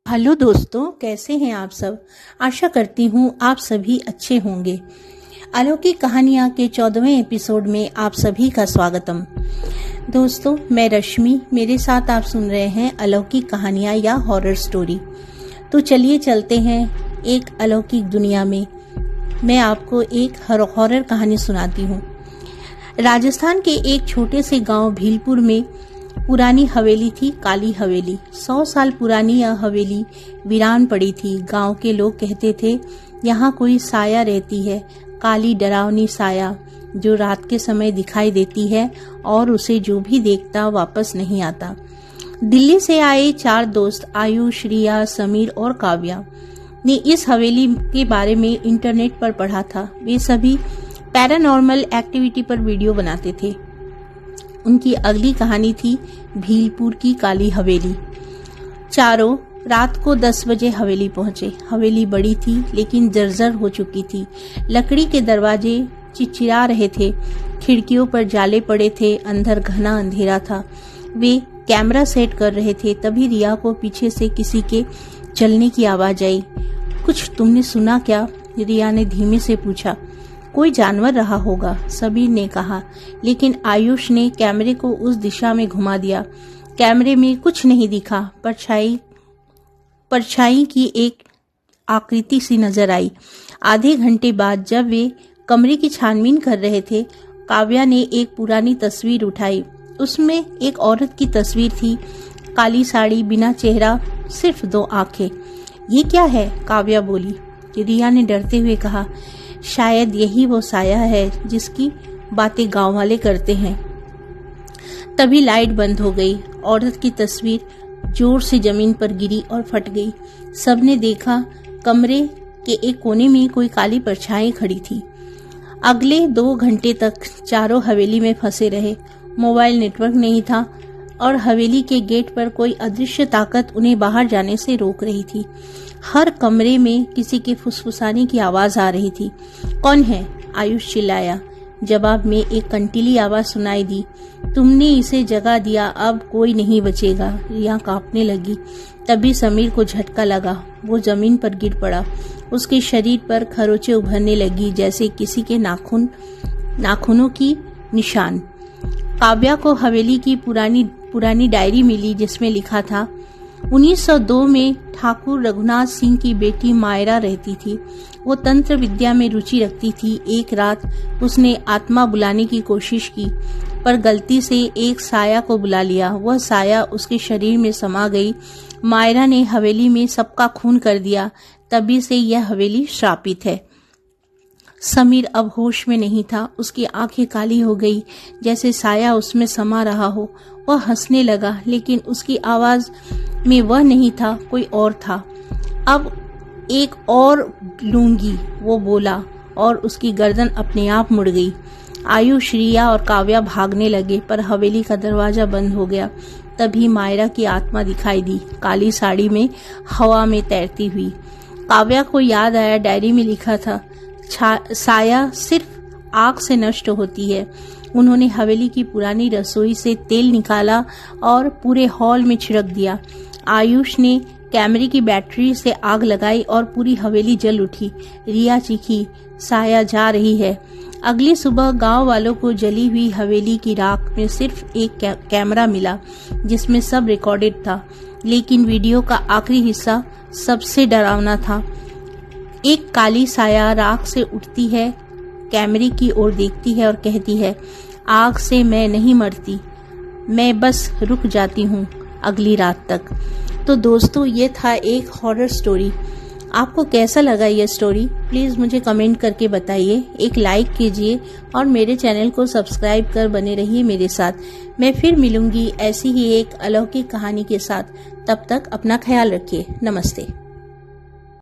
Hello दोस्तों, कैसे हैं आप सब। आशा करती हूँ आप सभी अच्छे होंगे। अलौकिक कहानियाँ के 14वें एपिसोड में आप सभी का स्वागतम। दोस्तों, मैं रश्मि, मेरे साथ आप सुन रहे हैं अलौकिक कहानियाँ या हॉरर स्टोरी। तो चलिए चलते हैं एक अलौकिक दुनिया में। मैं आपको एक हॉरर कहानी सुनाती हूँ। राजस्थान के एक छोटे से गांव भीलपुर में पुरानी हवेली थी, काली हवेली। 100 साल पुरानी यह हवेली वीरान पड़ी थी। गांव के लोग कहते थे यहाँ कोई साया रहती है, काली डरावनी साया जो रात के समय दिखाई देती है और उसे जो भी देखता वापस नहीं आता। दिल्ली से आए 4 दोस्त आयुष, रिया, समीर और काव्या ने इस हवेली के बारे में इंटरनेट पर पढ़ा था। वे सभी पैरानॉर्मल एक्टिविटी पर वीडियो बनाते थे। उनकी अगली कहानी थी भीलपुर की काली हवेली। चारों रात को 10 बजे हवेली पहुंचे। हवेली बड़ी थी लेकिन जर्जर हो चुकी थी। लकड़ी के दरवाजे चिचिरा रहे थे, खिड़कियों पर जाले पड़े थे, अंदर घना अंधेरा था। वे कैमरा सेट कर रहे थे, तभी रिया को पीछे से किसी के चलने की आवाज आई। कुछ तुमने सुना क्या? रिया ने धीमे से पूछा। कोई जानवर रहा होगा, समीर ने कहा, लेकिन आयुष ने कैमरे को उस दिशा में घुमा दिया। कैमरे में कुछ नहीं दिखा। परछाई की एक आकृति सी नजर आई। आधे घंटे बाद जब वे कमरे की छानबीन कर रहे थे, काव्या ने एक पुरानी तस्वीर उठाई। उसमें एक औरत की तस्वीर थी, काली साड़ी, बिना चेहरा, सिर्फ 2 आंखें। ये क्या है? काव्या बोली। रिया ने डरते हुए कहा, शायद यही वो साया है जिसकी बातें गांव वाले करते हैं। तभी लाइट बंद हो गई। औरत की तस्वीर जोर से जमीन पर गिरी और फट गई। सबने देखा कमरे के एक कोने में कोई काली परछाई खड़ी थी। अगले 2 घंटे तक चारों हवेली में फंसे रहे। मोबाइल नेटवर्क नहीं था और हवेली के गेट पर कोई अदृश्य ताकत उन्हें बाहर जाने से रोक रही थी। हर कमरे में किसी के फुसफुसाने की आवाज आ रही थी। कौन है? आयुष चिल्लाया। जवाब में एक कंटीली आवाज सुनाई दी। तुमने इसे जगा दिया, अब कोई नहीं बचेगा। रिया कांपने लगी। तभी समीर को झटका लगा। वो जमीन पर गिर पड़ा। उसके शरीर पर खरोंचें उभरने लगी, जैसे किसी के नाखूनों की निशान। काव्या को हवेली की पुरानी डायरी मिली जिसमें लिखा था, 1902 में ठाकुर रघुनाथ सिंह की बेटी मायरा रहती थी। वो तंत्र विद्या में रुचि रखती थी। एक रात उसने आत्मा बुलाने की कोशिश की, पर गलती से एक साया को बुला लिया। वह साया उसके शरीर में समा गई। मायरा ने हवेली में सबका खून कर दिया। तभी से यह हवेली श्रापित है। समीर अब होश में नहीं था। उसकी आंखें काली हो गई, जैसे साया उसमें समा रहा हो। वह हंसने लगा, लेकिन उसकी आवाज में वह नहीं था, कोई और था। अब एक और लूंगी, वो बोला, और उसकी गर्दन अपने आप मुड़ गई। आयुष, रिया और काव्या भागने लगे, पर हवेली का दरवाजा बंद हो गया। तभी मायरा की आत्मा दिखाई दी, काली साड़ी में, हवा में तैरती हुई। काव्या को याद आया, डायरी में लिखा था, साया सिर्फ आग से नष्ट होती है। उन्होंने हवेली की पुरानी रसोई से तेल निकाला और पूरे हॉल में छिड़क दिया। आयुष ने कैमरे की बैटरी से आग लगाई और पूरी हवेली जल उठी। रिया चीखी, साया जा रही है। अगली सुबह गांव वालों को जली हुई हवेली की राख में सिर्फ एक कैमरा मिला जिसमें सब रिकॉर्डेड था, लेकिन वीडियो का आखिरी हिस्सा सबसे डरावना था। एक काली साया राख से उठती है, कैमरे की ओर देखती है और कहती है, आग से मैं नहीं मरती, मैं बस रुक जाती हूँ अगली रात तक। तो दोस्तों, ये था एक हॉरर स्टोरी। आपको कैसा लगा ये स्टोरी? प्लीज मुझे कमेंट करके बताइए। एक लाइक कीजिए और मेरे चैनल को सब्सक्राइब कर बने रहिए मेरे साथ। मैं फिर मिलूंगी ऐसी ही एक अलौकिक कहानी के साथ। तब तक अपना ख्याल रखिए। नमस्ते।